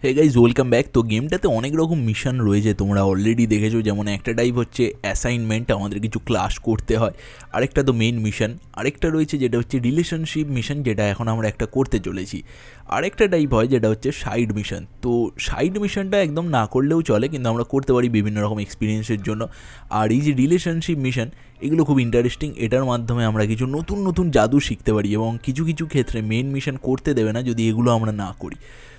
Hey guys welcome back. তো গেমটাতে অনেক রকম মিশন রয়েছে, তোমরা অলরেডি দেখেছো। যেমন একটা টাইপ হচ্ছে অ্যাসাইনমেন্ট, আমাদের কিছু ক্লাস করতে হয়। আরেকটা তো মেইন মিশন। আরেকটা রয়েছে যেটা হচ্ছে রিলেশনশিপ মিশন, যেটা এখন আমরা একটা করতে চলেছি। আরেকটা টাইপ হয় যেটা হচ্ছে সাইড মিশন। তো সাইড মিশনটা একদম না করলেও চলে, কিন্তু আমরা করতে পারি বিভিন্ন রকম এক্সপিরিয়েন্সের জন্য। আর এই যে রিলেশনশিপ মিশন, এগুলো খুব ইন্টারেস্টিং। এটার মাধ্যমে আমরা কিছু নতুন নতুন জাদু শিখতে পারি, এবং কিছু কিছু ক্ষেত্রে মেইন মিশন করতে দেবে না যদি এগুলো আমরা না করি।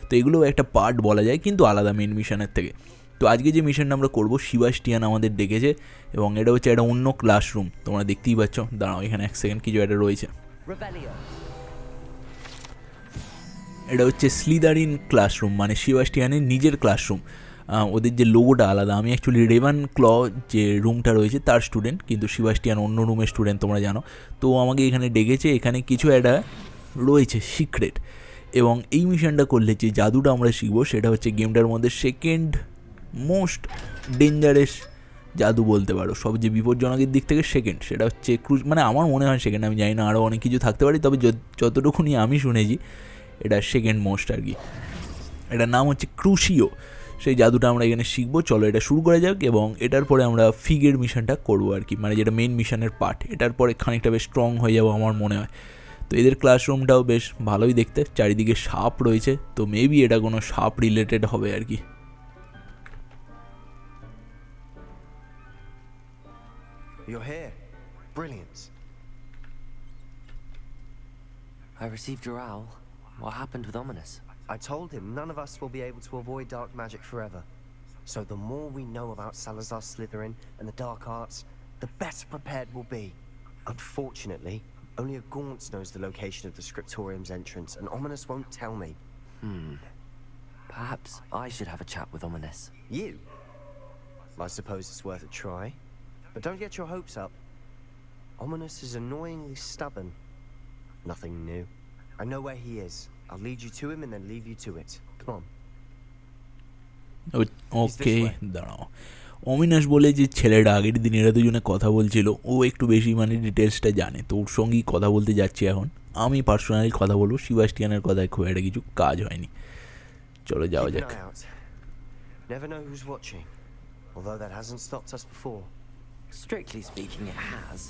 তো এগুলো একটা পার্ট বলা যায়, কিন্তু আলাদা মেন মিশনের থেকে। তো আজকে যে মিশনটা আমরা করবো, সেবাস্টিয়ান আমাদের ডেকেছে, এবং এটা হচ্ছে একটা অন্য ক্লাসরুম। তোমরা দেখতেই পাচ্ছ। দাঁড়াও, এখানে এক সেকেন্ড, কিছু একটা রয়েছে। এটা হচ্ছে স্লিদারিন ক্লাসরুম, মানে সেবাস্টিয়ানের নিজের ক্লাসরুম। ওদের যে লোগোটা আলাদা। আমি অ্যাকচুয়ালি রেভেনক্ল যে রুমটা রয়েছে তার স্টুডেন্ট, কিন্তু সেবাস্টিয়ান অন্য রুমের স্টুডেন্ট, তোমরা জানো। তো আমাকে এখানে ডেকেছে, এখানে কিছু একটা রয়েছে সিক্রেট। এবং এই মিশনটা করলে যে জাদুটা আমরা শিখবো, সেটা হচ্ছে গেমটার মধ্যে সেকেন্ড মোস্ট ডেঞ্জারাস জাদু বলতে পারো। সবচেয়ে বিপজ্জনকের দিক থেকে সেকেন্ড, সেটা হচ্ছে মানে আমার মনে হয় সেকেন্ড। আমি জানি না, আরও অনেক কিছু থাকতে পারি, তবে যতটুকুনি আমি শুনেছি এটা সেকেন্ড মোস্ট আর কি। এটার নাম হচ্ছে ক্রুশিও। সেই জাদুটা আমরা এখানে শিখবো। চলো এটা শুরু করা যাক, এবং এটার পরে আমরা ফিগের মিশনটা করবো আর কি, মানে যেটা মেন মিশনের পার্ট। এটার পরে খানিকটা বেশ স্ট্রং হয়ে যাবো আমার মনে হয়। তো এদের ক্লাসরুমটাও বেশ ভালোই দেখতে, চারিদিকে সাপ রয়েছে, তো মেবি এটা কোনো সাপ রিলেটেড হবে আর কি। You're here. Brilliant. I received your owl. What happened with Ominous? I told him none of us will be able to avoid dark magic forever. So the more we know about Salazar Slytherin and the dark arts, the better prepared we'll be. Unfortunately, only a Gaunt knows the location of the Scriptorium's entrance, and Ominous won't tell me. Perhaps I should have a chat with Ominous. You? I suppose it's worth a try. But don't get your hopes up. Ominous is annoyingly stubborn. Nothing new. I know where he is. I'll lead you to him and then leave you to it. Come on. ওকে, দাঁড়াও। অমিনাশ বলে যে ছেলেটা, আগের দিন এরা দুজনে কথা বলছিল, ও একটু বেশি মানে ডিটেলসটা জানে, তো ওর সঙ্গেই কথা বলতে যাচ্ছি এখন। আমি পার্সোনালি কথা বলবো, সেবাস্টিয়ানের কথায় খুব একটা কিছু কাজ হয়নি। চলো যাওয়া যাক। Never know who's watching, although that hasn't stopped us before. Strictly speaking, it has.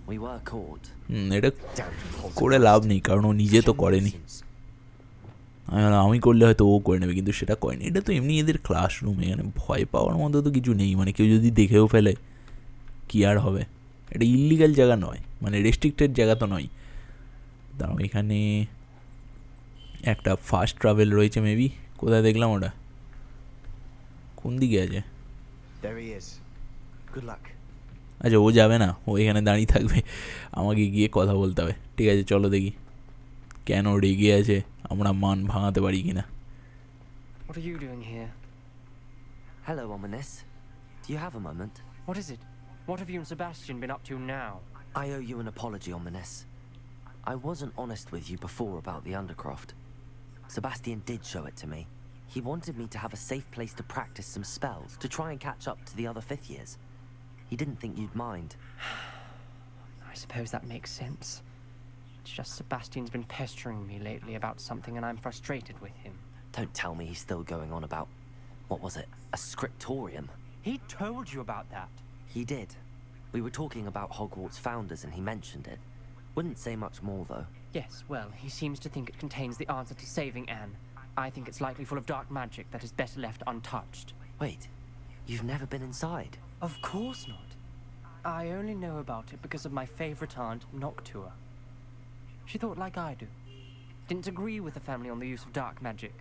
We were caught. এটা করে লাভ নেই, কারণ ও নিজে তো করেনি। আমি করলে হয়তো ও করে নেবে, কিন্তু সেটা করেনি। এটা তো এমনি এদের ক্লাসরুম, এখানে ভয় পাওয়ার মতো তো কিছু নেই। মানে কেউ যদি দেখেও ফেলে কি আর হবে। এটা ইললিগাল জায়গা নয়, মানে রেস্ট্রিক্টেড জায়গা তো নয়। দাঁড়াও, এখানে একটা ফাস্ট ট্রাভেল রয়েছে মেবি। কোথায় দেখলাম ওটা? কোন দিকে আছে? আচ্ছা, ও যাবে না, ও এখানে দাঁড়িয়ে থাকবে, আমাকে গিয়ে কথা বলতে হবে। ঠিক আছে, চলো দেখি কেন রেগে আছে, আমরা মান ভাঙাতে পারি কিনা। What are you doing here? Hello, Ominous. Do you have a moment? What is it? What have you and Sebastian been up to now? I owe you an apology, Ominous. I wasn't honest with you before about the Undercroft. Sebastian did show it to me. He wanted me to have a safe place to practice some spells, to try and catch up to the other fifth years. He didn't think you'd mind. I suppose that makes sense. It's just Sebastian's been pestering me lately about something, and I'm frustrated with him. Don't tell me he's still going on about, what was it, a scriptorium? He told you about that? He did. We were talking about Hogwarts founders and he mentioned it. Wouldn't say much more though. Yes, well, he seems to think it contains the answer to saving Anne. I think it's likely full of dark magic that is better left untouched. Wait, you've never been inside? Of course not. I only know about it because of my favorite aunt, Noctua. She thought like I do. Didn't agree with the family on the use of dark magic.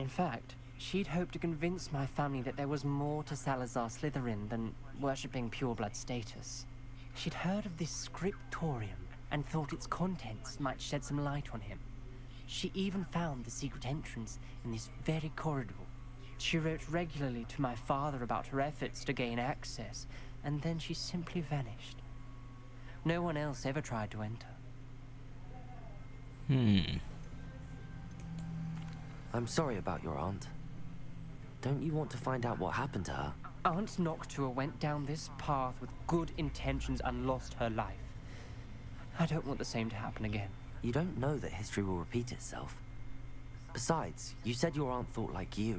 In fact, she'd hoped to convince my family that there was more to Salazar Slytherin than worshipping pureblood status. She'd heard of this scriptorium and thought its contents might shed some light on him. She even found the secret entrance in this very corridor. She wrote regularly to my father about her efforts to gain access, and then she simply vanished. No one else ever tried to enter. I'm sorry about your aunt. Don't you want to find out what happened to her? Aunt Noctua went down this path with good intentions and lost her life. I don't want the same to happen again. You don't know that history will repeat itself. Besides, you said your aunt thought like you.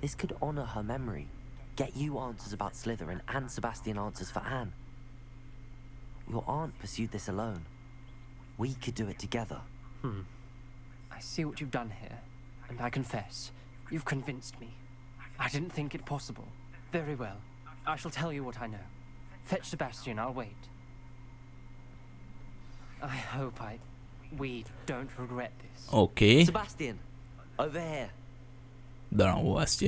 This could honor her memory. Get you answers about Slytherin and Sebastian answers for Anne. Your aunt pursued this alone. We could do it together. I see what you've done here, and I confess, you've convinced me. I didn't think it possible. Very well. I shall tell you what I know. Fetch Sebastian, I'll wait. I hope we don't regret this. Okay. Sebastian, over here. দাঁড়াও, ও আসছে।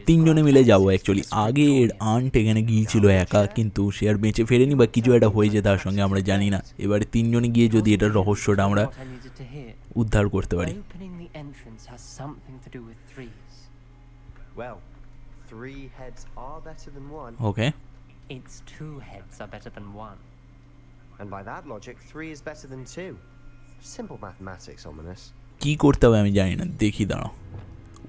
তিনজনে মিলে যাবো actually. আগে এর aunt এখানে গিয়েছিল একা, কিন্তু সে আর বেঁচে ফেরেনি বা কিছু একটা হয়েছে তার সঙ্গে, আমরা জানি না। এবারে তিনজনে গিয়ে যদি এটার রহস্যটা আমরা উদ্ধার করতে পারি। Opening the entrance has something to do with threes. Well, 3 heads are better than 1. Okay, It's 2 heads are better than 1. And by that logic, 3 is better than 2. Simple mathematics, Ominous. কি করতে হবে আমি জানি না, দেখি দাঁড়াও।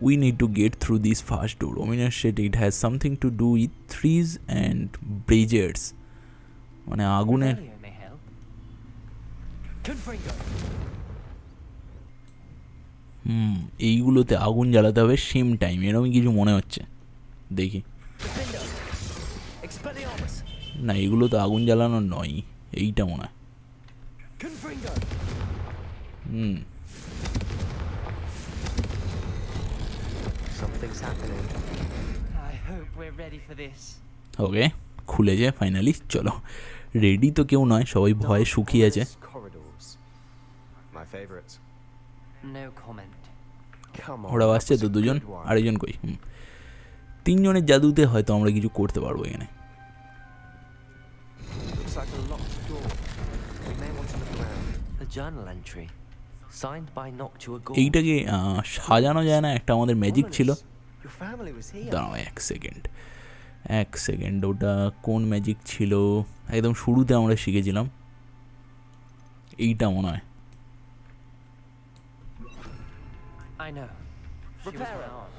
We need to get through this fast door. Ominous said it has something to do with trees and braziers. মানে আগুনের Revelio may help. Confringo. এইগুলোতে আগুন জ্বালাতে হবে সেম টাইম, এরকম কিছু মনে হচ্ছে। দেখি। Gryffindor. Expelliarmus. না, এগুলো তো আগুন জ্বালানো নয়, এইটা মনে হয়। Confringo. Something's happening. I hope we're ready for this. ওকে, খুলেছে ফাইনালি। চলো, রেডি তো কেউ নয়, সবাই ভয়ে শুকিয়ে আছে। Dark corridors. My favorite. No comment. Come on. ওরা that আসছে was তো a দুজন, good one. আরেকজন কই? তিনজনের জাদুতে হয়তো আমরা কিছু করতে পারবো এখানে। Looks like a locked door. We may want to look around. A journal entry. Signed by Noctua Ghoul. এইটাকে সাজানো যায় না? একটা আমাদের ম্যাজিক ছিল। Ominous. Your family was here. দাঁড়াও এক সেকেন্ড, ওটা কোন ম্যাজিক ছিল? একদম শুরুতে আমরা শিখেছিলাম, এইটা মনে হয়। I know. She was Repair my it. aunt.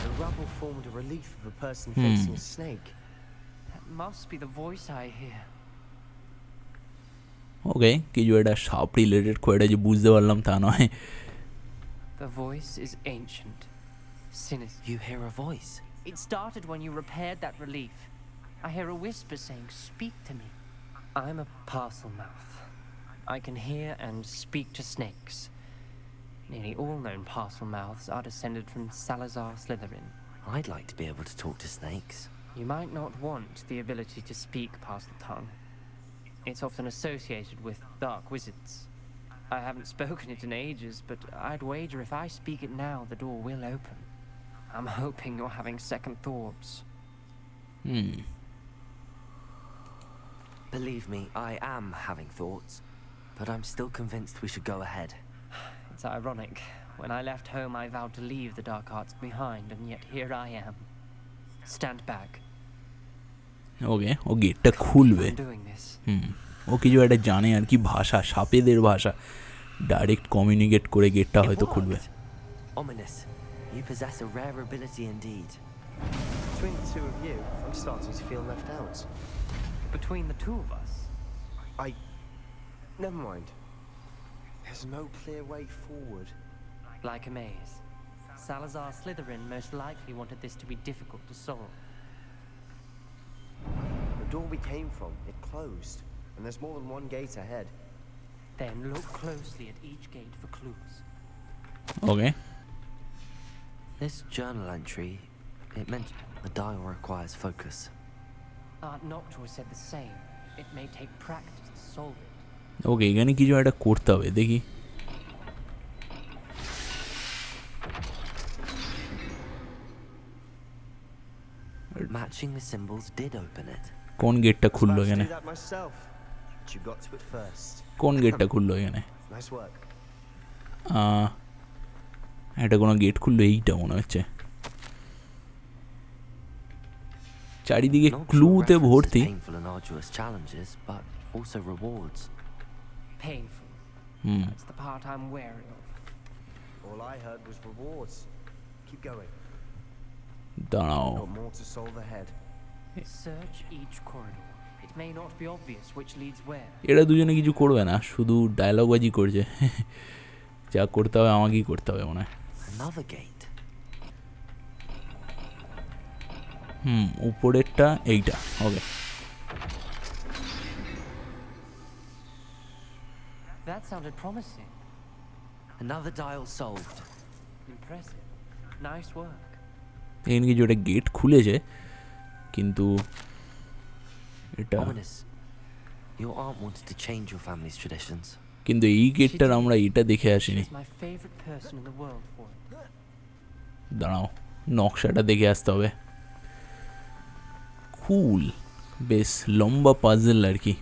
The rubble formed a relief of a person Hmm. facing a snake. That must be the voice I hear. ওকে, কিছু একটা সাপ রিলেটেড খুব একটা যে বুঝতে পারলাম তা নয়। The voice is ancient, sinister. You hear a voice. It started when you repaired that relief. I hear a whisper saying, "Speak to me." I'm a parcel mouth. I can hear and speak to snakes. Nearly all known parcel mouths are descended from Salazar Slytherin. I'd like to be able to talk to snakes. You might not want the ability to speak parcel tongue. It's often associated with dark wizards. I haven't spoken it in ages, but I'd wager if I speak it now, the door will open. I'm hoping you're having second thoughts. Believe me, I am having thoughts, but I'm still convinced we should go ahead. It's ironic. When I left home, I vowed to leave the dark arts behind, and yet here I am. Stand back. ওকে, ও গেটটা খুলবে। I'm doing this. ও কিছু একটা জানে আর কি, ভাষা, সাপেদের ভাষা। Direct communicate করে গেটটা It হয়তো খুলবে। worked. Ominous. You possess a rare ability indeed. Between the two of you, I'm starting to feel left out. Between the two of us, Never mind. There's no clear way forward. like a maze. Salazar Slytherin most likely wanted this to be difficult to solve. The door we came from, it closed. And there's more than one gate ahead. Then look closely at each gate for clues. Okay, This journal entry, it mentioned the dial requires focus. Aunt Noctua said the same. It may take practice to solve it. ওকে, এখানে কিছু একটা করতে হবে, দেখি। Matching the symbols did open it. কোন গেটটা I was খুললো about to এখানে? do that myself. But you got to it first. কোন গেটটা খুললো এখানে? Nice work. এটা কোনো গেট খুললো, এইটা মনে হচ্ছে। চারিদিকে Noctua ক্লুতে references ভর্তি। painful and arduous challenges, but also rewards. Painful. That's the part I'm wary of. All I heard was rewards. Keep going. দাঁড়াও, Got more to solve ahead. Search each corridor. It may not be obvious which leads where. এরা দুজনে কিছু করবে না, শুধু ডায়লগবাজি করছে। যা করতে হবে আমাকেই করতে হবে মনে হয়। Another gate. উপরেরটা এইটা। ওকে, That sounded promising. Another dial solved. Impressive. Nice work. এখানে কিছু একটা গেট খুলেছে, কিন্তু এটা Ominous. Your aunt wanted to change your family's traditions. কিন্তু এই গেটটার আমরা এটা দেখে আসিনি। She's my favorite person in the world for it. দাঁড়াও, নকশাটা দেখে আসতে হবে। কুল, বেশ লম্বা পাজেল আর কি।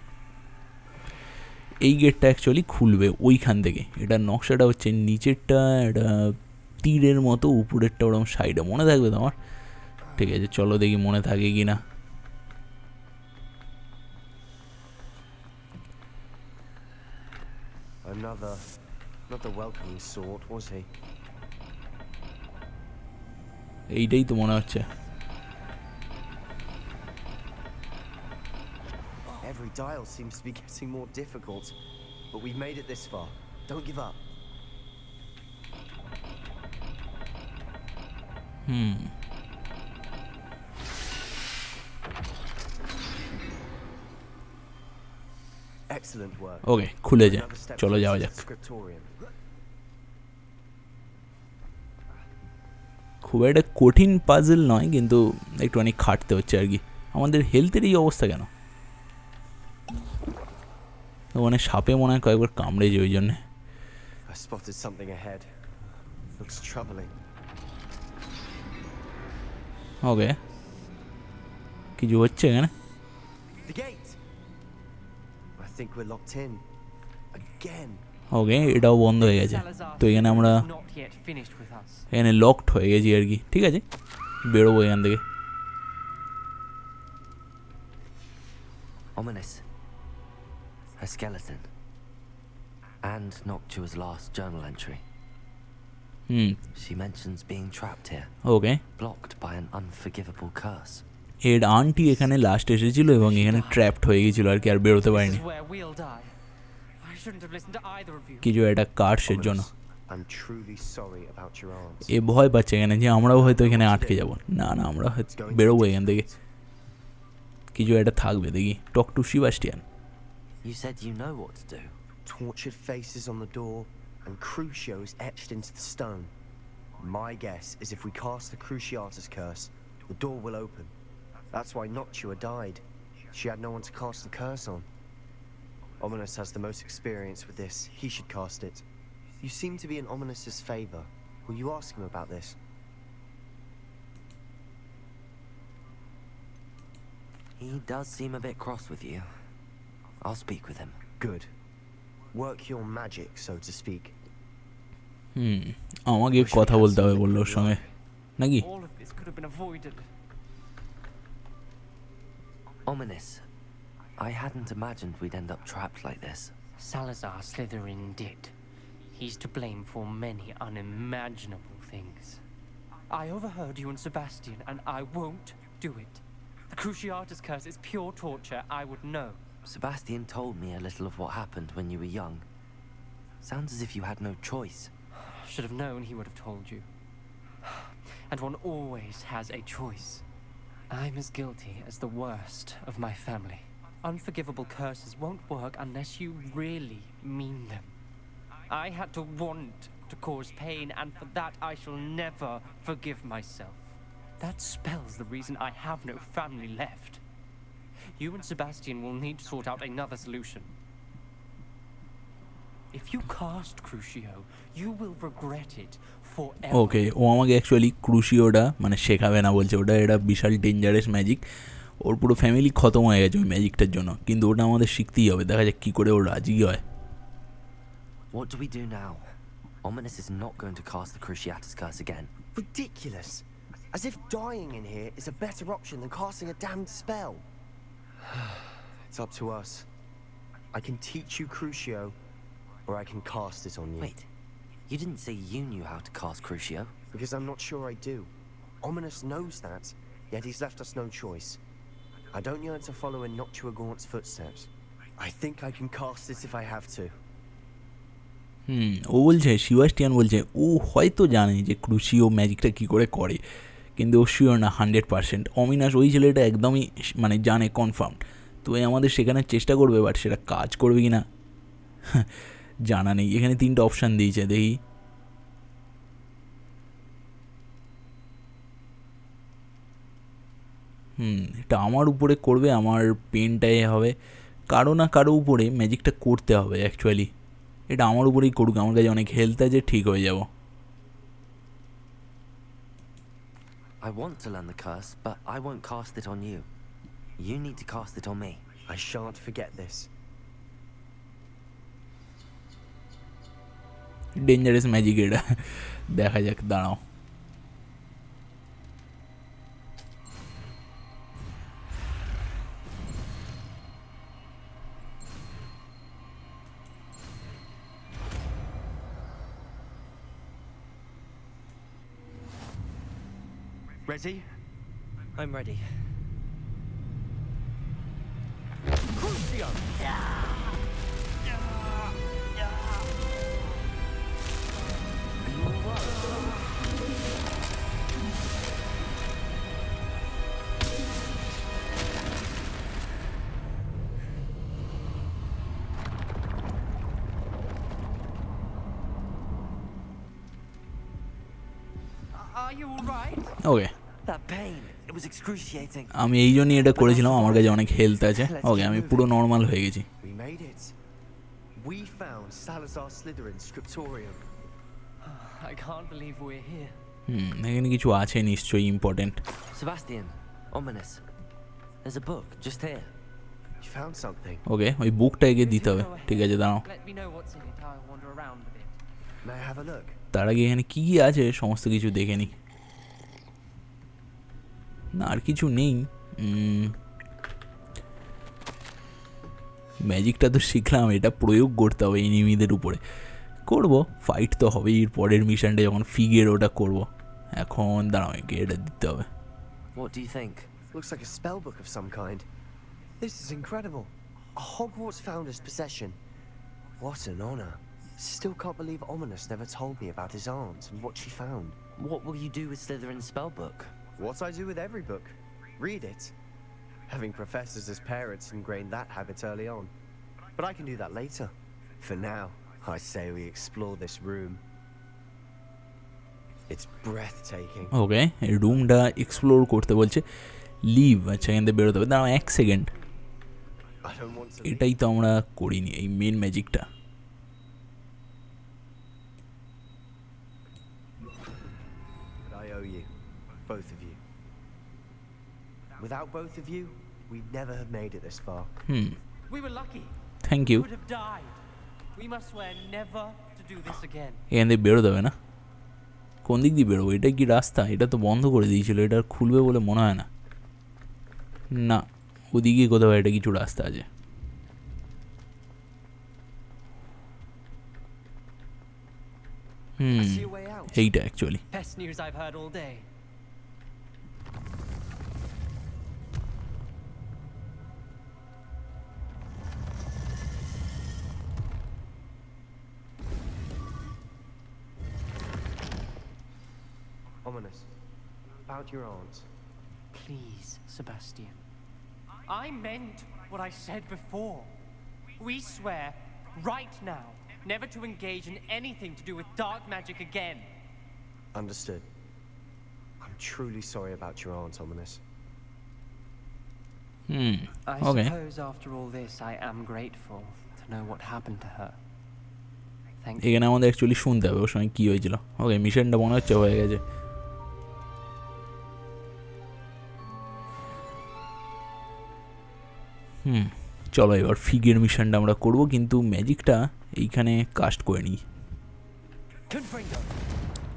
এই গেটটা অ্যাকচুয়ালি খুলবে ওইখান থেকে। এটার নকশাটা হচ্ছে নিচেরটা একটা তীরের মতো, উপরেরটা ওরকম সাইডে। মনে থাকবে তোমার? ঠিক আছে, চলো দেখি মনে থাকে কি না। Another, not the welcoming sort, was he? এইটাই তো মনে হচ্ছে। Every dial seems to be getting more difficult, but we've made it this far. Don't give up. Excellent work. ওকে, খুলে যায়, Another step চলো যাওয়া closer যাক। to Scriptorium. খুব একটা কঠিন পাজেল নয়, কিন্তু একটুখানি খাটতে হচ্ছে আর কি। আমাদের হেলথের এই অবস্থা কেন? মানে সাপে মনে হয় কয়েকবার কামড়েছে ওই জন্যে। I spotted something ahead. Looks troubling. ওকে, কিছু হচ্ছে এখানে। The gate! I think we're locked in. Again. ওকে, এটাও বন্ধ হয়ে গেছে। তো এখানে আমরা Not yet finished with us. এখানে লকড হয়ে গেছি আর কি। ঠিক আছে, বেরোবো এখান থেকে। Ominous. A skeleton. And Noctua's last journal entry. She mentions being trapped here, okay, blocked by an unforgivable curse. এর আন্টি এখানে লাস্ট এসেছিল এবং এখানে ট্র্যাপড হয়ে গেছিল আর কি, আর বেরোতে This পারেনি। is where we'll die. I shouldn't have listened to either of you. কিছু একটা কার্সের জন্য। I'm truly sorry about your aunt. এ ভয় পাচ্ছে এখানে যে আমরাও হয়তো এখানে আটকে যাব। না না, আমরা বেরোবো এখান থেকে। কিছু একটা থাকবে দেখি। Talk to Sebastian. You said you know what to do. Tortured faces on the door and Crucios etched into the stone. My guess is if we cast the Cruciatus curse, the door will open. That's why Noctua died. She had no one to cast the curse on. Ominous has the most experience with this. He should cast it. You seem to be in Ominous's favor. Will you ask him about this? He does seem a bit cross with you. I'll speak with him. Good. Work your magic, so to speak. আমাকে কথা বলতে হবে বললো ওর সঙ্গে নাকি? All of this could have been avoided. Ominous. I hadn't imagined we'd end up trapped like this. Salazar Slytherin did. He's to blame for many unimaginable things. I overheard you and Sebastian, and I won't do it. The Cruciatus curse is pure torture. I would know. Sebastian told me a little of what happened when you were young. Sounds as if you had no choice. Should have known he would have told you. And one always has a choice. I'm as guilty as the worst of my family. Unforgivable curses won't work unless you really mean them. I had to want to cause pain, and for that I shall never forgive myself. That spells the reason I have no family left. You and Sebastian will need to sort out another solution. If you cast Crucio, you will regret it forever. ওকে, ও আমাকে actually ক্রুশিওটা মানে শেখাবে না বলছে। ওটা এটা বিশাল dangerous magic. ওর পুরো family খতম হয়ে গেছে ওই ম্যাজিকটার জন্য, কিন্তু ওটা আমাদের শিখতেই হবে। দেখা যাক কী করে ও রাজি হয়। What do we do now? Ominous is not going to cast the Cruciatus curse again. Ridiculous. As if dying in here is a better option than casting a damned spell. It's up to us. I can teach you Crucio, or I can cast it on you. Wait, you didn't say you knew how to cast Crucio. Because I'm not sure I do. Ominous knows that, yet he's left us no choice. I don't yearn to follow in Noctua Gaunt's footsteps. I think I can cast it if I have to. ও বলছে, Sebastian বলছে ও হয়তো জানে যে ক্রুশিও ম্যাজিকটা কী করে করে, কিন্তু ও sure না 100%। অমিনাশ ওই ছেলেটা একদমই মানে জানে কনফার্ম, তো আমাদের শেখানোর চেষ্টা করবে, বাট সেটা কাজ করবে কি না জানা নেই। এখানে 3টে অপশান দিয়েছে, দেখি। এটা আমার উপরে করবে, আমার পেনটাই হবে, কারো না কারো উপরে ম্যাজিকটা করতে হবে অ্যাকচুয়ালি। এটা আমার উপরেই করুক, আমার কাছে অনেক হেলথ আছে, ঠিক হয়ে যাব। I want to learn the curse, but I won't cast it on you. You need to cast it on me. I shan't forget this. Dangerous magic এটা, দেখা যাক, দাঁড়াও। Ready? I'm ready. Crucio! Are you all right? Okay, That pain, it was excruciating. আমি এই জন্যই এটা করেছিলাম, আমার কাছে অনেক হেলথ আছে। ওকে, আমি পুরো নর্মাল হয়ে গেছি। We made it. We found Salazar Slytherin's scriptorium. I can't believe we're here. এখানে কিছু আছে নিশ্চয়ই important. Sebastian, ominous. There's a book just here. You found something. ওকে, ওই বুকটা এগিয়ে দিতে হবে, ঠিক আছে, দাঁড়াও। Let me know what's in it. I'll wander around a bit. May I have a look? তার আগে এখানে কী কী আছে সমস্ত কিছু দেখে নিই। না, আর কিছু নেই। ম্যাজিকটা তো শিখলাম, এটা প্রয়োগ করতে হবে এনিমিদের উপরে। করব, ফাইট তো হবেই এর পরের মিশনটা যখন ফিগের ওটা করব। এখন দাঁড়াও, একে এটা দিতে হবে। What do you think? Looks like a spell book of some kind. This is incredible. A Hogwarts founder's possession. What an honor. Still can't believe Ominous never told me about his aunt and what she found. What will you do with Slytherin's spellbook? What I do with every book. Read it. Having professors as parents ingrained that habit early on. But I can do that later. For now, I say we explore this room. It's breathtaking. ওকে, এই রুমটা explore করতে বলছে। Leave, আচ্ছা, এখান থেকে বেরোতে হবে। দাঁড়াও 1 second, I don't want to এটাই তো আমরা করিনি, এই main ম্যাজিকটা। But I owe you. Both of you. Without both of you, we'd never have made it this far. We were lucky. Thank We you. would have died. We must swear never to do this again. এখান থেকে বেরোতে হবে না? কোন দিক দিয়ে বেরোবো? এটা কি রাস্তা? এটা তো বন্ধ করে দিয়েছিল, এটা আর খুলবে বলে মনে হয় না। না, ওদিকে কোথাও এটা কিছু রাস্তা আছে। I see a way out. এইটা actually. Best news I've heard all day. Ominous. About your aunt. Please, Sebastian. I meant what I said before. We swear, right now, never to engage in anything to do with dark magic again. Understood. I'm truly sorry about your aunt, Ominous. I Okay. suppose after all this, I am grateful to know what happened to her. Thank you. এখানে আমাদের actually শুনতে হবে ওর সঙ্গে কী হয়েছিল। ওকে, মিশনটা মনে হচ্ছে হয়ে গেছে। চলো এবার ফিগের মিশনটা আমরা করব, কিন্তু ম্যাজিকটা এইখানে কাস্ট করে নিই। Confringo.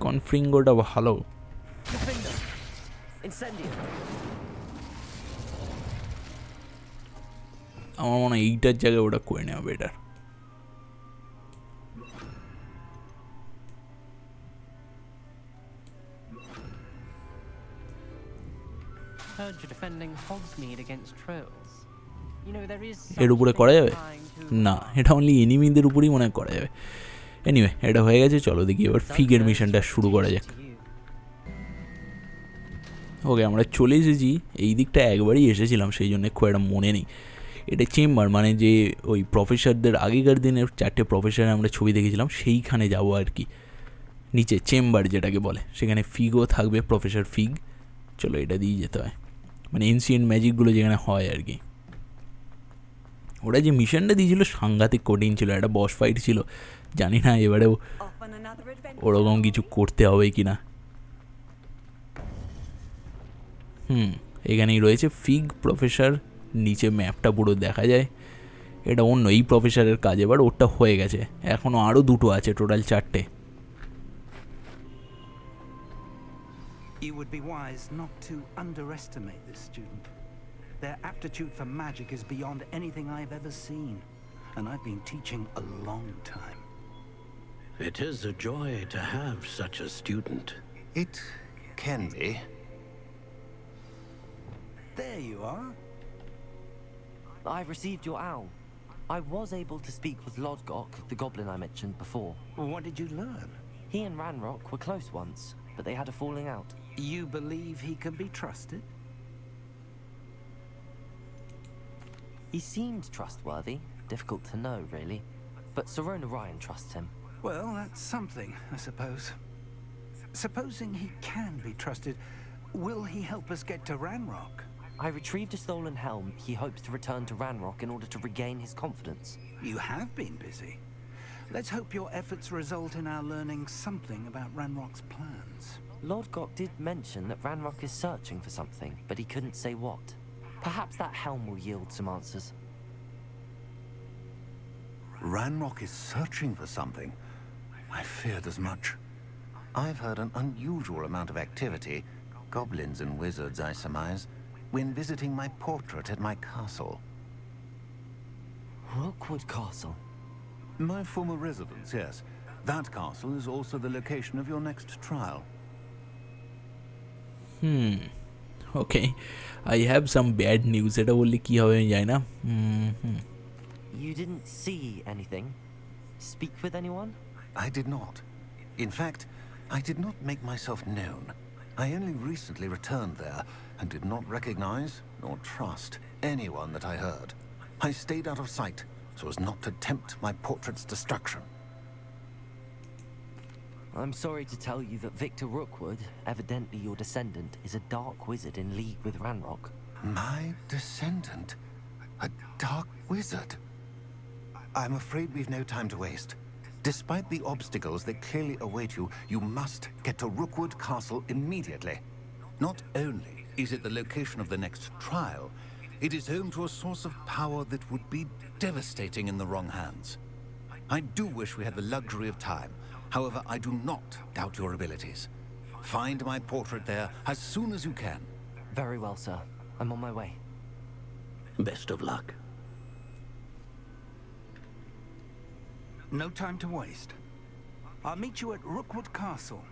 কনফ্রিঙ্গোটা ভালো। Confringo. Incendio. আমার মনে হয় এইটার জায়গায় ওটা করে নেওয়া better. Heard you're defending Hogsmeade against trolls. You know, there is এর উপরে করা যাবে? something trying to- না, এটা অনলি এনিমিদের উপরেই মনে হয় করা যাবে। এনিওয়ে এটা হয়ে গেছে, চলো দেখি এবার ফিগের মিশনটা শুরু করা যাক। ওকে আমরা চলে এসেছি, এই দিকটা একবারই এসেছিলাম সেই জন্য খুব একটা মনে নেই। এটা চেম্বার, মানে যে ওই প্রফেসরদের আগেকার দিনের 4টে প্রফেসর আমরা ছবি দেখেছিলাম সেইখানে যাবো আর কি। নিচে চেম্বার যেটাকে বলে, সেখানে ফিগও থাকবে, প্রফেসর ফিগ। চলো এটা দিয়ে যেতে হয়, মানে এনশিয়েন্ট ম্যাজিকগুলো যেখানে হয় আর কি। ওরা যে মিশনটা দিয়েছিল সাংঘাতিক কঠিন ছিল, একটা বস ফাইট ছিল, জানি না এবারেও ওরকম কিছু করতে হবে কি না। এখানেই রয়েছে ফিগ প্রফেসর, নিচে ম্যাপটা পুরো দেখা যায়। এটা অন্য এই প্রফেসরের কাজ, এবার ওরটা হয়ে গেছে, এখনও আরও দুটো আছে, total 4টে। You would be wise not to underestimate this student. Their aptitude for magic is beyond anything I've ever seen, and I've been teaching a long time. It is a joy to have such a student. It can be. There you are. I've received your owl. I was able to speak with Lodgok, the goblin I mentioned before. What did you learn? He and Ranrock were close once, but they had a falling out. You believe he can be trusted? He seemed trustworthy. Difficult to know, really. But Sirona Ryan trusts him. Well, that's something, I suppose. Supposing he can be trusted, will he help us get to Ranrock? I retrieved a stolen helm. He hopes to return to Ranrock in order to regain his confidence. You have been busy. Let's hope your efforts result in our learning something about Ranrock's plans. Lodgok did mention that Ranrock is searching for something, but he couldn't say what. Perhaps that helm will yield some answers. Ranrock is searching for something. I feared as much. I've heard an unusual amount of activity, goblins and wizards, I surmise, when visiting my portrait at my castle. Rookwood Castle? My former residence, yes. That castle is also the location of your next trial. Okay, I have some bad news. এটা বললে কী হবে আমি জানি না। You didn't see anything? Speak with anyone? I did not. In fact, I did not make myself known. I only recently returned there and did not recognize nor trust anyone that I heard. I stayed out of sight so as not to tempt my portrait's destruction. I'm sorry to tell you that Victor Rookwood, evidently your descendant, is a dark wizard in league with Ranrock. My descendant? A dark wizard? I'm afraid we've no time to waste. Despite the obstacles that clearly await you, you must get to Rookwood Castle immediately. Not only is it the location of the next trial, it is home to a source of power that would be devastating in the wrong hands. I do wish we had the luxury of time. However, I do not doubt your abilities. Find my portrait there as soon as you can. Very well, sir. I'm on my way. Best of luck. No time to waste. I'll meet you at Rookwood Castle.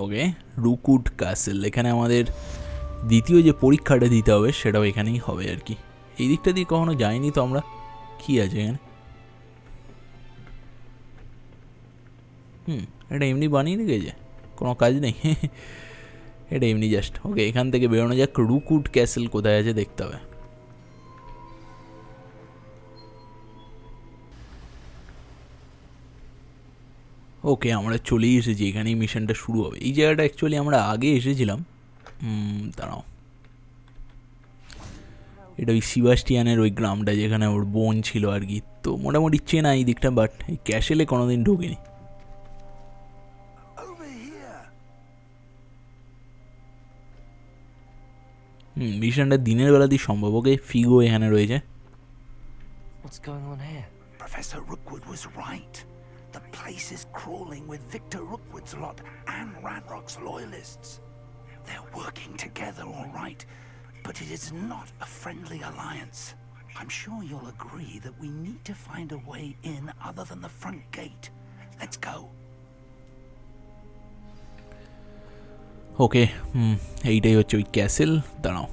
Okay, Rookwood Castle, এখানে আমাদের দ্বিতীয় যে পরীক্ষাটা দিতে হবে সেটাও এখানেই হবে আর কি। এই দিকটা দিয়ে কখনো যাইনি তো আমরা। কি আছে এখানে? এটা এমনি বানিয়ে রেখেছে, কোনো কাজ নেই। এটা এমনি জাস্ট। ওকে, এখান থেকে বেরোনো যাক। রুকউড ক্যাসেল কোথায় আছে দেখতে হবে। ওকে, আমরা চলেই এসেছি, এখানেই মিশনটা শুরু হবে। এই জায়গাটা অ্যাকচুয়ালি আমরা আগে এসেছিলাম। দাঁড়াও, এটা ওই সিবাস্টিয়ানের ওই গ্রামটা যেখানে ওর বোন ছিল আর কি। তো মোটামুটি চেনা এই দিকটা, বাট এই ক্যাসেলে কোনোদিন ঢুকিনি। মিশনটা দিনের বেলাতেই সম্ভব। ওকে, ফিগো এখানে রয়েছে। What's going on here? Professor Rookwood was right. The place is crawling with Victor Rookwood's lot and Ranrock's loyalists. They're working together, all right, but it is not a friendly alliance. I'm sure you'll agree that we need to find a way in other than the front gate. Let's go. ওকে, এইটাই হচ্ছে ওই castle. দাঁড়াও,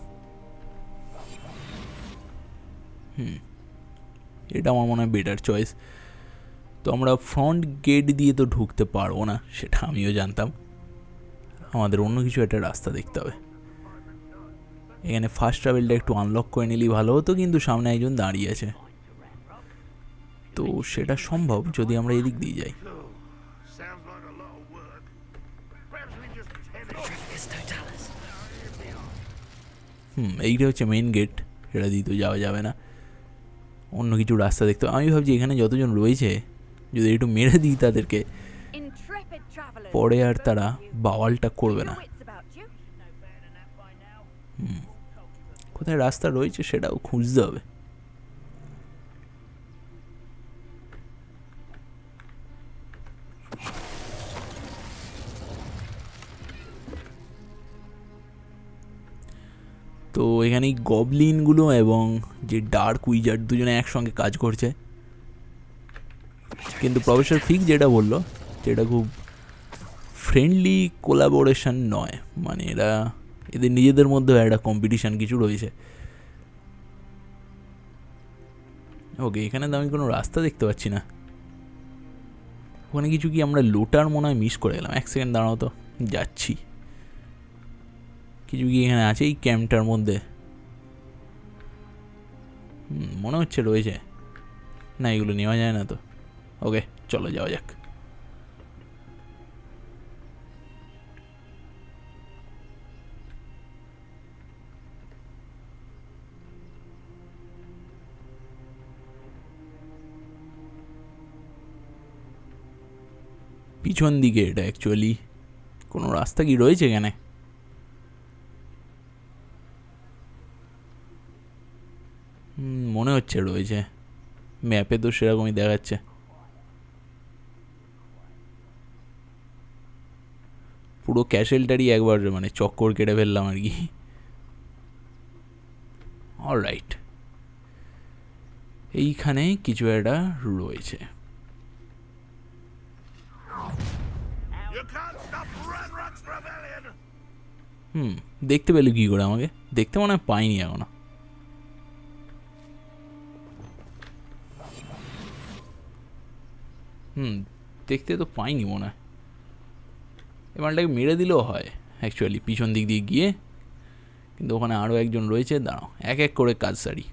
এটা আমার মনে হয় better choice. তো আমরা ফ্রন্ট গেট দিয়ে তো ঢুকতে পারবো না, সেটা আমিও জানতাম। আমাদের অন্য কিছু একটা রাস্তা দেখতে হবে। এখানে ফার্স্ট ট্রাভেলটা একটু আনলক করে নিলেই ভালো হতো, কিন্তু সামনে একজন দাঁড়িয়ে আছে, তো সেটা সম্ভব যদি আমরা এদিক দিয়ে যাই। এইটা হচ্ছে মেইন গেট, সেটা দিয়ে তো যাওয়া যাবে না, অন্য কিছু রাস্তা দেখতে হবে। আমি ভাবছি এখানে যতজন রয়েছে যদি একটু মেরে দিই তাদেরকে, পরে আর তারা বাওয়ালটা করবে না। কোথায় রাস্তা রয়েছে সেটাও খুঁজতে হবে। তো এখানে গবলিনগুলো এবং যে ডার্ক উইজার্ড দুজনে একসঙ্গে কাজ করছে, কিন্তু প্রফেসর ফিক যেটা বললো যেটা খুব ফ্রেন্ডলি কোলাবোরেশন নয়, মানে এদের নিজেদের মধ্যেও একটা কম্পিটিশান কিছু রয়েছে। ওকে, এখানে তো আমি কোনো রাস্তা দেখতে পাচ্ছি না। ওখানে কিছু কি আমরা লোটার মনে হয় মিস করে গেলাম। এক সেকেন্ড দাঁড়াও তো, যাচ্ছি। কিছু কি এখানে আছে এই ক্যাম্পটার মধ্যে? মনে হচ্ছে রয়েছে। না, এগুলো নেওয়া যায় না তো। ওকে, চলো যাওয়া যাক। পিছন দিকে এটা অ্যাকচুয়ালি কোনো রাস্তা কি রয়েছে এখানে? মনে হচ্ছে রয়েছে, ম্যাপে তো সেরকমই দেখাচ্ছে। পুরো ক্যাসেলটারই একবার মানে চক্কর কেটে ফেললাম আর কি। অলরাইট, এইখানে কিছু একটা রয়েছে। দেখতে পেলে কি করে আমাকে? দেখতে মনে হয় পাইনি এখনো। দেখতে তো পাইনি মনে হয়। এবারটাকে মেরে দিলেও হয় অ্যাকচুয়ালি পিছন দিক দিয়ে গিয়ে, কিন্তু ওখানে আরও একজন রয়েছে। দাঁড়াও, এক এক করে কাজ সারি।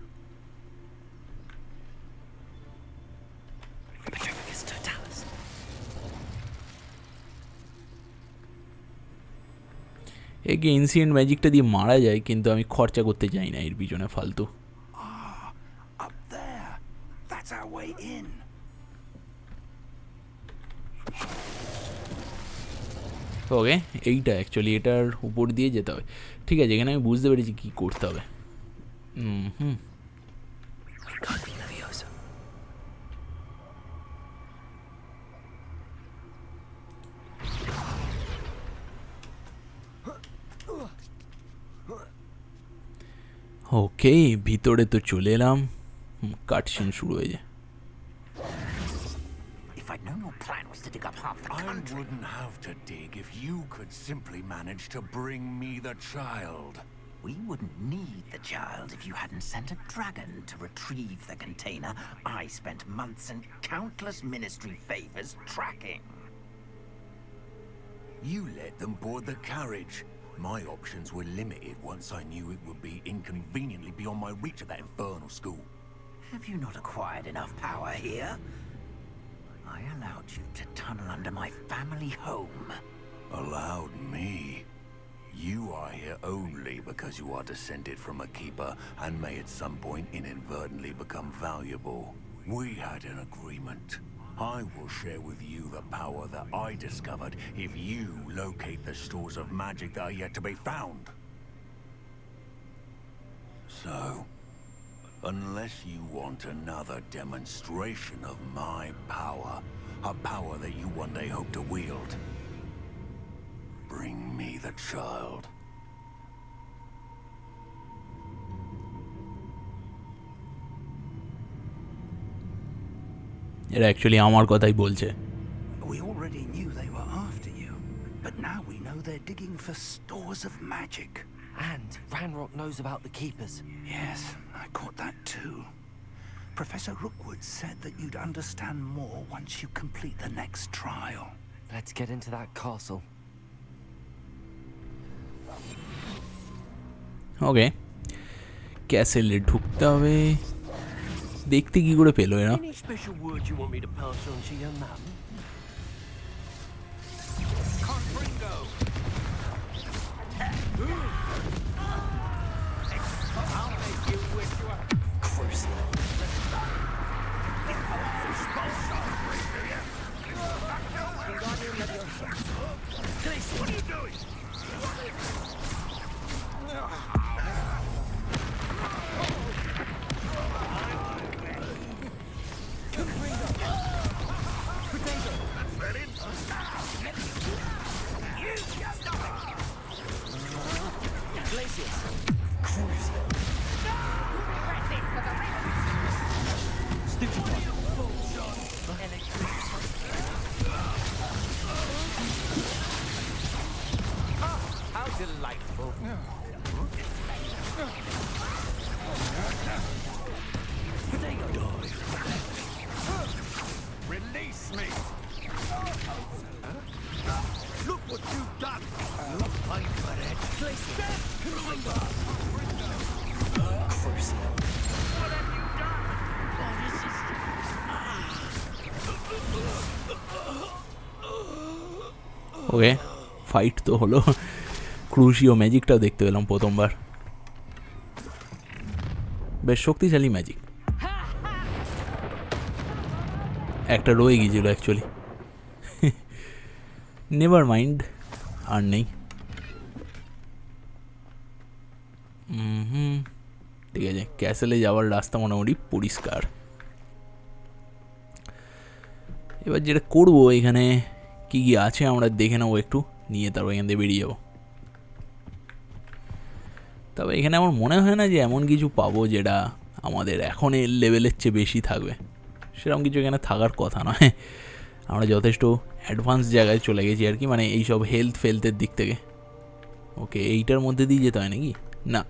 একে এনসিয়েন্ট ম্যাজিকটা দিয়ে মারা যায়, কিন্তু আমি খরচা করতে চাই না এর পিছনে ফালতু। ওকে, এইটা অ্যাকচুয়ালি এটার উপর দিয়ে যেতে হবে। ঠিক আছে, এখানে আমি বুঝতে পেরেছি কী করতে হবে। ওকে, ভিতরে তো চলে এলাম। কাটসিন শুরু হয়ে যায়। I'd known your plan was to dig up half the country. I wouldn't have to dig if you could simply manage to bring me the child. We wouldn't need the child if you hadn't sent a dragon to retrieve the container I spent months and countless ministry favors tracking. You let them board the carriage. My options were limited once I knew it would be inconveniently beyond my reach at that infernal school. Have you not acquired enough power here? I allowed you to tunnel under my family home. Allowed me? You are here only because you are descended from a keeper and may at some point inadvertently become valuable. We had an agreement. I will share with you the power that I discovered if you locate the stores of magic that are yet to be found. So, unless you want another demonstration of my power, a power that you one day hope to wield, bring me the child. এরা actually আমার কথাই বলছে। We already knew they were after you, but now we know they're digging for stores of magic. And Ranrock knows about the Keepers. Yes, I caught that too. Professor Rookwood said that you'd understand more once you complete the next trial. Let's get into that castle. ওকে, ক্যাসেলে ঢুকতে হবে। দেখতে কি করে পেলো এরা? Any special word you want me to pass on to your mum? Okay, fight তো হলো, ক্রুশিও ম্যাজিকটাও দেখতে পেলাম প্রথমবার। বেশ শক্তিশালী ম্যাজিক। একটা রয়ে গিয়েছিল অ্যাকচুয়ালি, নেভার মাইন্ড, আর নেই। ঠিক আছে, ক্যাসেলে যাওয়ার রাস্তা মোটামুটি পরিষ্কার। এবার যেটা করবো, এখানে কি কি আছে আমরা দেখে নেবো একটু, নিয়ে তারপর এখান থেকে বেরিয়ে যাবো। তবে এখানে আমার মনে হয় না যে এমন কিছু পাবো যেটা আমাদের এখন এর লেভেলের চেয়ে বেশি থাকবে। সেরকম কিছু এখানে থাকার কথা নয়। আমরা যথেষ্ট অ্যাডভান্স জায়গায় চলে গেছি আর কি, মানে এইসব হেলথের দিক থেকে। ওকে, এইটার মধ্যে দিয়ে যেতে হয় নাকি? না,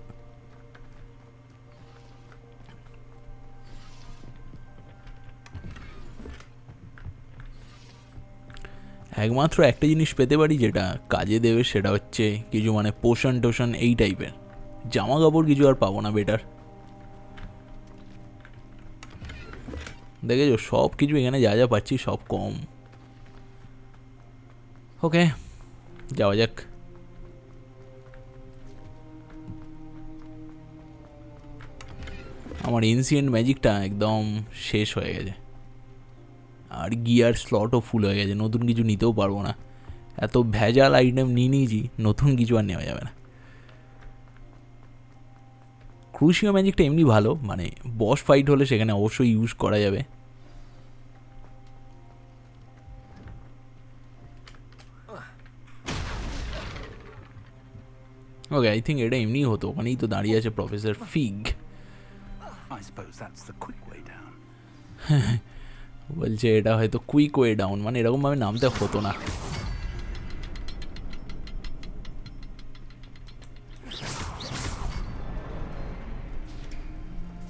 একমাত্র একটা জিনিস পেতে পারি যেটা কাজে দেবে, সেটা হচ্ছে কিছু মানে পোষণ টোশন এই টাইপের। জামা কাপড় কিছু আর পাবো না বেটার। দেখেছো, সব কিছু এখানে যা যা পাচ্ছি সব কম। ওকে, যাওয়া যাক। আমার এনসিয়েন্ট ম্যাজিকটা একদম শেষ হয়ে গেছে, আর গিয়ার স্লটও ফুল হয়ে গেছে। নতুন কিছু নিতেও পারবো না, এত ভেজাল আইটেম নিয়ে নিয়েছি, নতুন কিছু আর নেওয়া যাবে না। ক্রুশিও ম্যাজিকটা এমনি ভালো, মানে বস ফাইট হলে সেখানে অবশ্যই ইউজ করা যাবে। ওকে, আই থিঙ্ক এটা এমনি হতো, ওখানেই তো দাঁড়িয়ে আছে professor fig. I suppose that's the quick way down. বলছে এটা হয়তো কুইক ওয়ে ডাউন, মানে এরকমভাবে নামতে হতো না।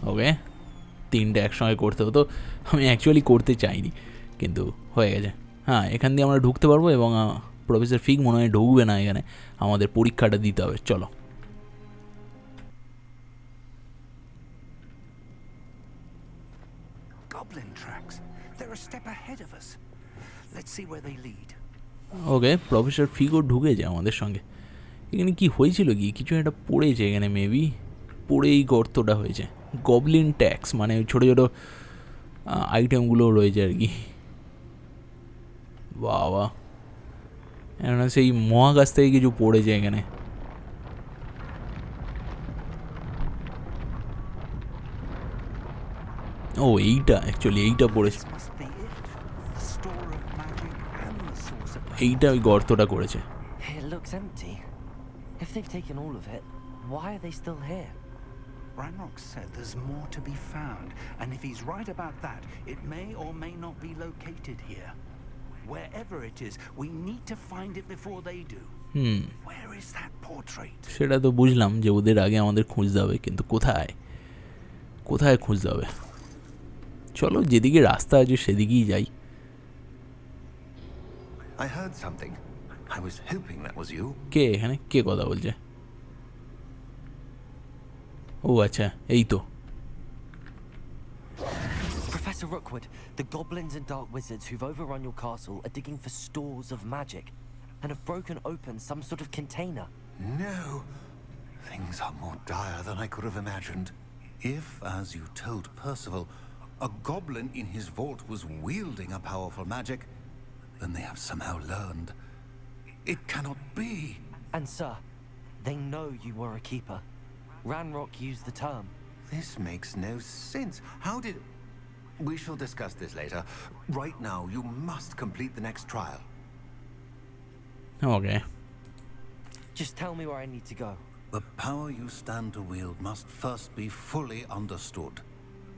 ওকে, তিনটে একসঙ্গে করতে হতো, আমি অ্যাকচুয়ালি করতে চাইনি, কিন্তু হয়ে গেছে। হ্যাঁ, এখান দিয়ে আমরা ঢুকতে পারবো, এবং প্রফেসর ফিগ মনে হয় ঢুকবে না এখানে, আমাদের পরীক্ষাটা দিতে হবে। চলো। Goblin tracks. They're a step ahead of us. Let's see where they lead. Okay, professor ফিগও ঢুকেছে আমাদের সঙ্গে। এখানে কি হয়েছিল, কি কিছু একটা পড়েছে এখানে, মেবি পড়েই গর্তটা হয়েছে। গবলিন ট্যাক্স, মানে ছোটো ছোটো আইটেমগুলো রয়েছে আর কি। বাবা, সেই মহাকাশ থেকে কিছু পড়েছে এখানে। ও, এইটা অ্যাকচুয়ালি এইটা পড়েছে, এইটা ওই গর্তটা করেছে। It looks empty. If they've taken all of it, why are they still here? Ranrock said there's more to be found, and if he's right about that, it may or may not be located here. Wherever it is, we need to find it before they do. Where is that portrait? সেটা তো বুঝলাম যে ওদের আগে আমাদের খুঁজতে হবে, কিন্তু কোথায় কোথায় খুঁজতে হবে? চলো যেদিকে রাস্তা আছে সেদিকেই যাই। I heard something. I was hoping that was you. কে এখানে কে কথা বলছে? ও আচ্ছা, এই তো। Professor Rookwood, the goblins and dark wizards who've overrun your castle are digging for stores of magic and have broken open some sort of container. No. Things are more dire than I could have imagined. If, as you told Percival, a goblin in his vault was wielding a powerful magic, then they have somehow learned. It cannot be. And sir, they know you were a keeper. Ranrock used the term. This makes no sense. How did... We shall discuss this later. Right now, you must complete the next trial. Okay. Just tell me where I need to go. The power you stand to wield must first be fully understood.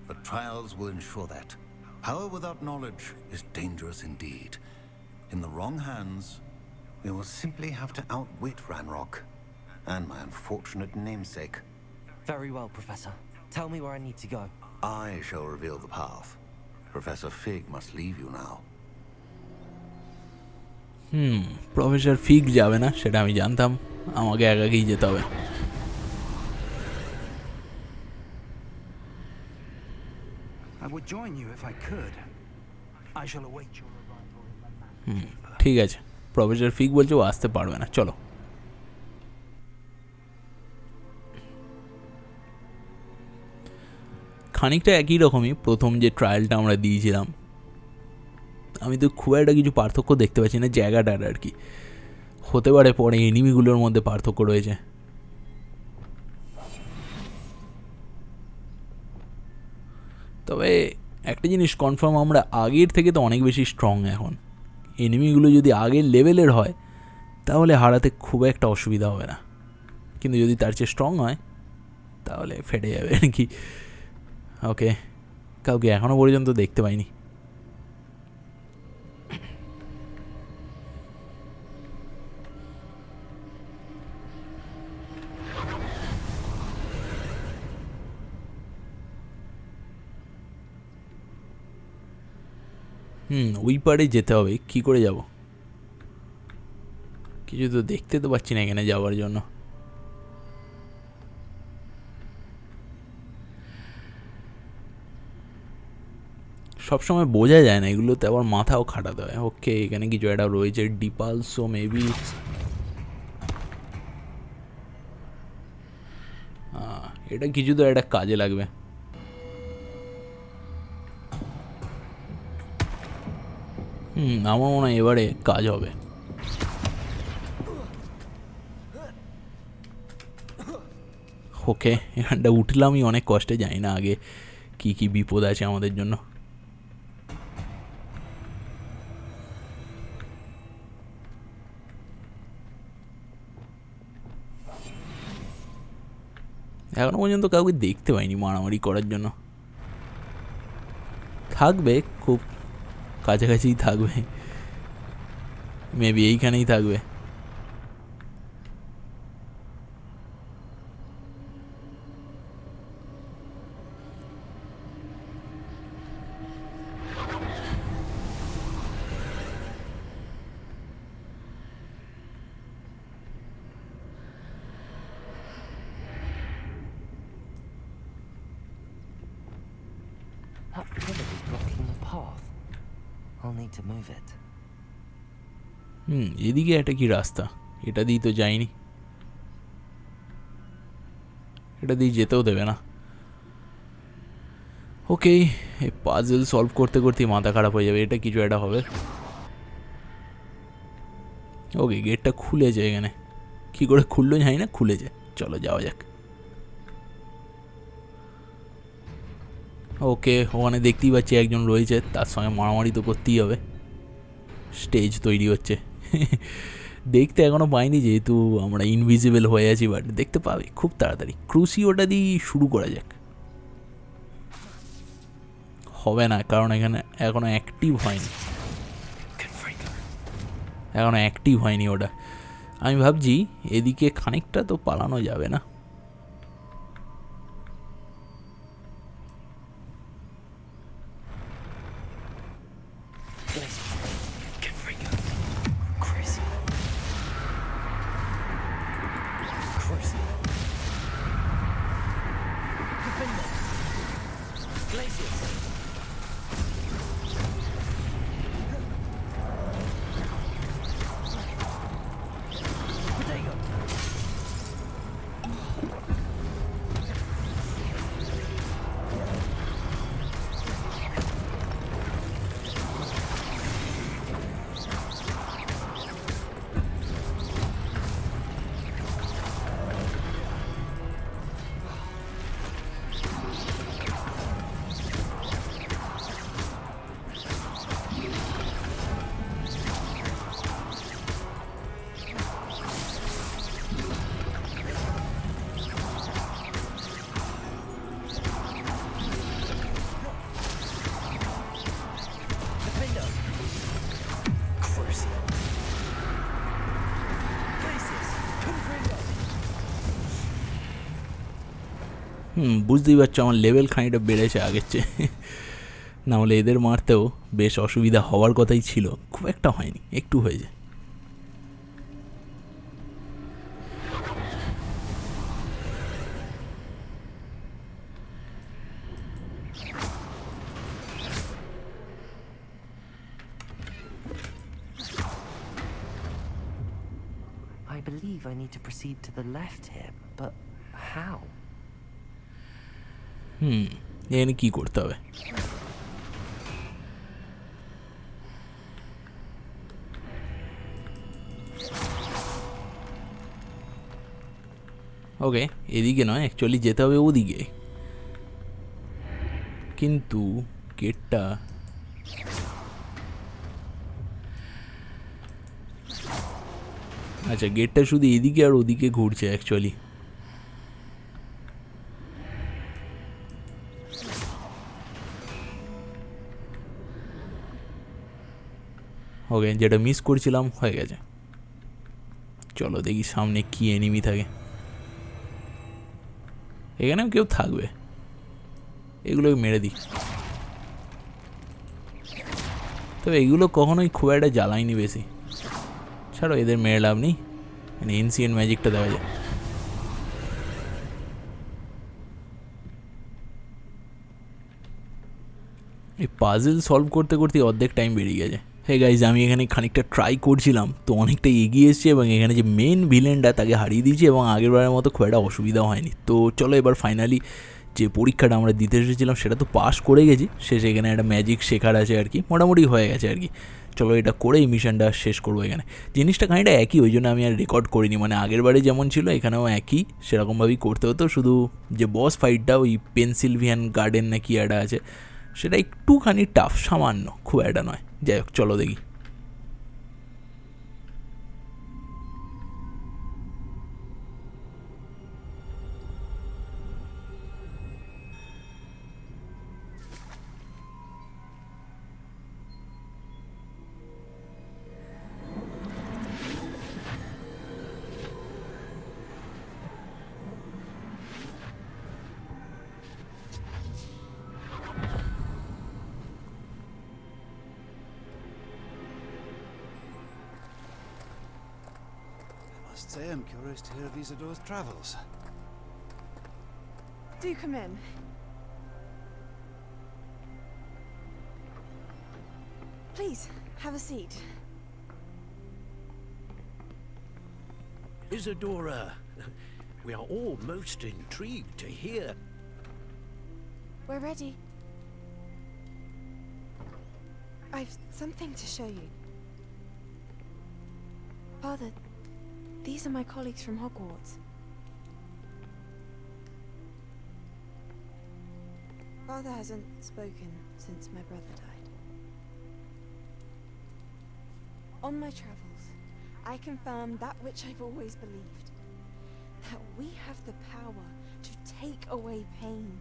The trials will ensure that. Power without knowledge is dangerous indeed. In the wrong hands, we will simply have to outwit Ranrock and my unfortunate namesake. Very well, Professor. Tell me where I need to go. I shall reveal the path. Professor Fig must leave you now. Professor fig যাবে না সেটা আমি জানতাম, আমাকে একাকেই যেতে হবে। I would join you if I could. I shall await your arrival in the mansion. ঠিক আছে, প্রফেসর ফিগ বলছে ও আসতে পারবে না, চলো। খানিকটা একই রকমই প্রথম যে ট্রায়ালটা আমরা দিয়েছিলাম, আমি তো খুব একটা কিছু পার্থক্য দেখতে পাচ্ছি না জায়গাটার আর কি। হতে পারে পরে এনিমিগুলোর মধ্যে পার্থক্য রয়েছে। তবে একটা জিনিস কনফার্ম, আমরা আগের থেকে তো অনেক বেশি স্ট্রং এখন। এনিমিগুলো যদি আগের লেভেলের হয় তাহলে হারাতে খুব একটা অসুবিধা হবে না, কিন্তু যদি তার চেয়ে স্ট্রং হয় তাহলে ফেটে যাবে আর কি। ওকে, কাউকে এখনও পর্যন্ত দেখতে পাইনি। ওই পারে যেতে হবে, কি করে যাব? কিছু তো দেখতে তো পাচ্ছি না এখানে যাওয়ার জন্য। সবসময় বোঝা যায় না এগুলোতে, আবার মাথাও খাটাতে হয়। ওকে, এখানে কিছু একটা রয়েছে, ডিপালসো মেবি। এটা কিছু তো একটা কাজে লাগবে। আমার মনে হয় এবারে কাজ হবে। ওকে, এখানটা উঠলামই অনেক কষ্টে, জানি না আগে কি কি বিপদ আছে আমাদের জন্য। এখনো পর্যন্ত কাউকে দেখতে পাইনি মারামারি করার জন্য। থাকবে, খুব কাছাকাছিই থাকবে, মেবি এইখানেই থাকবে। That pillar is blocking the path. I'll need to move it. এদিকে একটা কি রাস্তা, এটা দিয়ে তো যাইনি, এটা দিয়ে যেতেও দেবে না। ওকে, এই পাজল সলভ করতে করতেই মাথা খারাপ হয়ে যাবে, এটা কিছু একটা হবে। ওকে, গেটটা খুলেছে এখানে, কি করে খুললো জানি না, খুলেছে। চলো যাওয়া যাক। ওকে, ওখানে দেখতেই পাচ্ছি একজন রয়েছে, তার সঙ্গে মারামারি তো করতেই হবে। স্টেজ তৈরি হচ্ছে, দেখতে এখনও পাইনি যেহেতু আমরা ইনভিজিবল হয়ে আছি, বাট দেখতে পাবে খুব তাড়াতাড়ি। ক্রুসিওটা দিয়ে শুরু করা যাক। হবে না, কারণ এখানে এখনও অ্যাক্টিভ হয়নি, এখনও অ্যাক্টিভ হয়নি ওটা। আমি ভাবছি এদিকে খানিকটা তো পালানো যাবে না। বুঝতেই পারছো আমার লেভেল খানিকটা বেড়েছে আগের চেয়ে। না হলে এদের মারতেও বেশ অসুবিধা হওয়ার কথাই ছিল, খুব একটা হয়নি, একটু হয়েছে। I believe I need to proceed to the left here, but how? এখানে কি করতে হবে? ওকে, এদিকে নয়, অ্যাকচুয়ালি যেতে হবে ওদিকে, কিন্তু গেটটা আচ্ছা গেটটা শুধু এদিকে আর ওদিকে ঘুরছে অ্যাকচুয়ালি। ওকে, যেটা মিস করছিলাম হয়ে গেছে। চলো দেখি সামনে কি এনিমি থাকে। এখানেও কেউ থাকবে, এগুলোকে মেরে দিই। তবে এগুলো কখনোই খুব একটা জ্বালায়নি বেশি, ছাড়ো এদের মেরে লাভ নেই, মানে এনসিয়েন্ট ম্যাজিকটা দেওয়া যায়। এই পাজেল সলভ করতে করতে অর্ধেক টাইম বেরিয়ে গেছে। হে গাইজ, আমি এখানে খানিকটা ট্রাই করছিলাম, তো অনেকটা এগিয়ে এসেছি এবং এখানে যে মেন ভিলেনটা তাকে হারিয়ে দিয়েছি এবং আগেরবারের মতো খুব একটা অসুবিধাও হয়নি। তো চলো এবার ফাইনালি যে পরীক্ষাটা আমরা দিতে এসেছিলাম সেটা তো পাস করে গেছি, শেষে এখানে একটা ম্যাজিক শেখার আছে আর কি, মোটামুটি হয়ে গেছে আর কি। চলো এটা করে এই মিশনটা শেষ করবো। এখানে জিনিসটা খানিকটা একই, ওই জন্য আমি আর রেকর্ড করিনি, মানে আগের বারে যেমন ছিল এখানেও একই সেরকমভাবেই করতে হতো, শুধু যে বস ফাইটটা ওই পেনসিলভিয়ান গার্ডেন না কি একটা আছে সেটা একটুখানি টাফ, সামান্য, খুব একটা নয়। যাই হোক চলো দেখি। Say I'm curious to hear of Isadore's travels. Do come in. Please, have a seat. Isadora, we are all most intrigued to hear. We're ready. I've something to show you. Father, these are my colleagues from Hogwarts. Father hasn't spoken since my brother died. On my travels, I confirmed that which I've always believed. That we have the power to take away pain.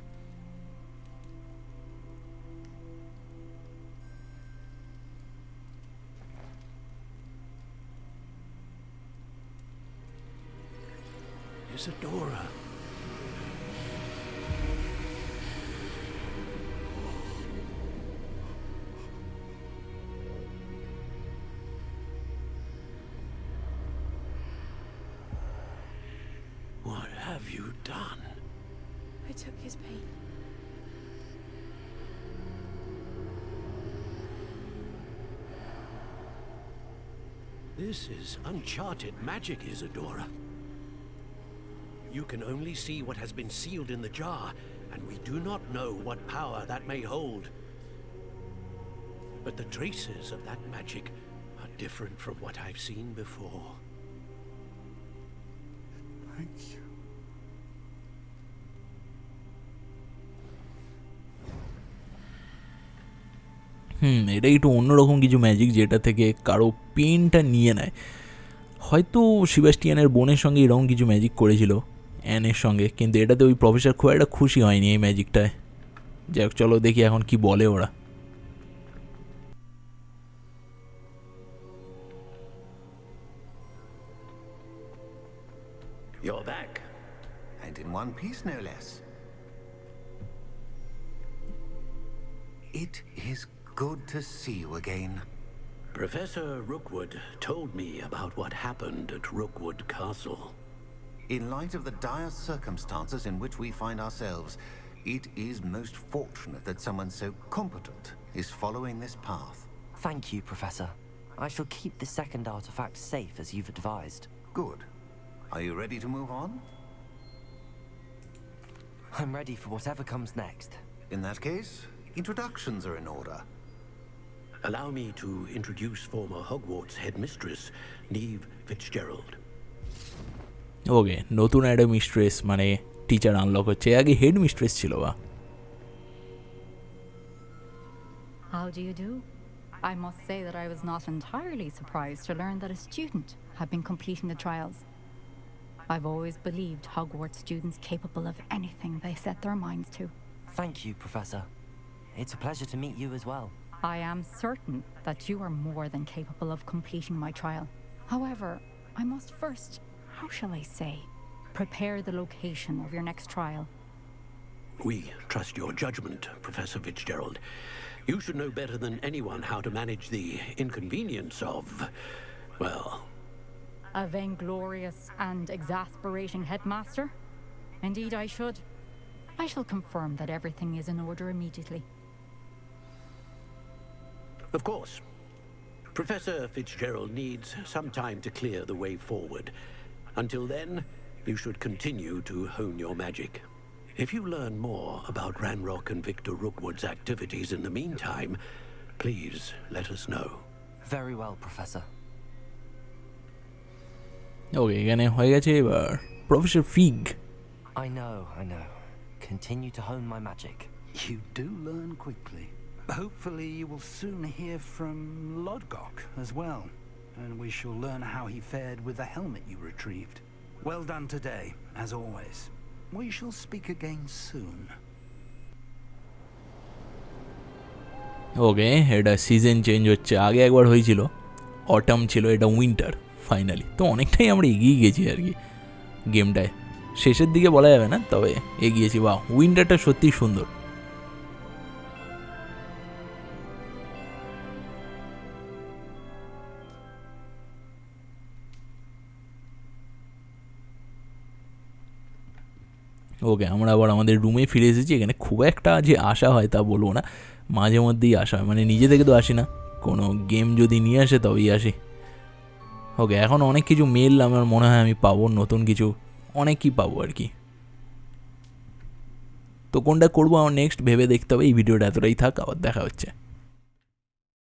Isadora. What have you done? I took his pain. This is uncharted magic, Isadora. You can only see what has been sealed in the jar, and we do not know what power that may hold. But the traces of that magic are different from what I've seen before. Thank you. এটা একটু অন্যরকম কিছু magic, যেটা থেকে কারো পেনটা নিয়ে নেয়। হয়তো সেবাস্টিয়ানের বোনের সঙ্গে এরকম কিছু ম্যাজিক করেছিল অ্যানের সঙ্গে, কিন্তু এটাতে ওই প্রফেসর খুব একটা খুশি হয়নি এই ম্যাজিকটায়। যাই হোক চলো দেখি এখন কি বলে ওরা। You're back. And in one piece, no less. It is good to see you again. Professor Rookwood told me about what happened at Rookwood Castle. In light of the dire circumstances in which we find ourselves, it is most fortunate that someone so competent is following this path. Thank you, Professor. I shall keep the second artifact safe as you've advised. Good. Are you ready to move on? I'm ready for whatever comes next. In that case, introductions are in order. Allow me to introduce former Hogwarts headmistress, Neve Fitzgerald. ওকে, নতুন একটা mistress মানে teacher unlock হচ্ছে। আগে head mistress ছিল বা? How do you do? I must say that I was not entirely surprised to learn that a student had been completing the trials. I've always believed Hogwarts students capable of anything they set their minds to. Thank you, Professor. It's a pleasure to meet you as well. I am certain that you are more than capable of completing my trial. However, I must first, how shall I say, prepare the location of your next trial. We trust your judgment, Professor Fitzgerald. You should know better than anyone how to manage the inconvenience of, well... A vainglorious and exasperating headmaster? Indeed I should. I shall confirm that everything is in order immediately. Of course. Professor Fitzgerald needs some time to clear the way forward. Until then, you should continue to hone your magic. If you learn more about Ranrock and Victor Rookwood's activities in the meantime, please let us know. Very well, Professor. ওকে, এখানে হয়ে গেছে এবার professor fig. I know. Continue to hone my magic. You do learn quickly. Hopefully you will soon hear from Lodgok as well, and we shall learn how he fared with the helmet you retrieved. Well done today, as always. We shall speak again soon. ওকে, এটা season change হচ্ছে। আগে একবার হয়েছিল autumn ছিল, এটা winter finally. তো অনেকটাই আমরা এগিয়ে গেছি আর কি গেমটায়, শেষের দিকে বলা যাবে না, তবে এগিয়েছি। বা উইন্টারটা সত্যিই সুন্দর। ওকে, আমরা আবার আমাদের রুমে ফিরে এসেছি। এখানে খুব একটা যে আসা হয় তা বলবো না, মাঝে মধ্যেই আসা হয়, মানে নিজে থেকে তো আসি না, কোনো গেম যদি নিয়ে আসে তবেই আসি। ওকে, এখন অনেক কিছু মেল আমার মনে হয় আমি পাবো, নতুন কিছু অনেক কি পাবো আর কি। তো কোনটা করবো আমার নেক্সট ভেবে দেখতে হবে। এই ভিডিওটা এতটাই থাক, আবার দেখা হচ্ছে।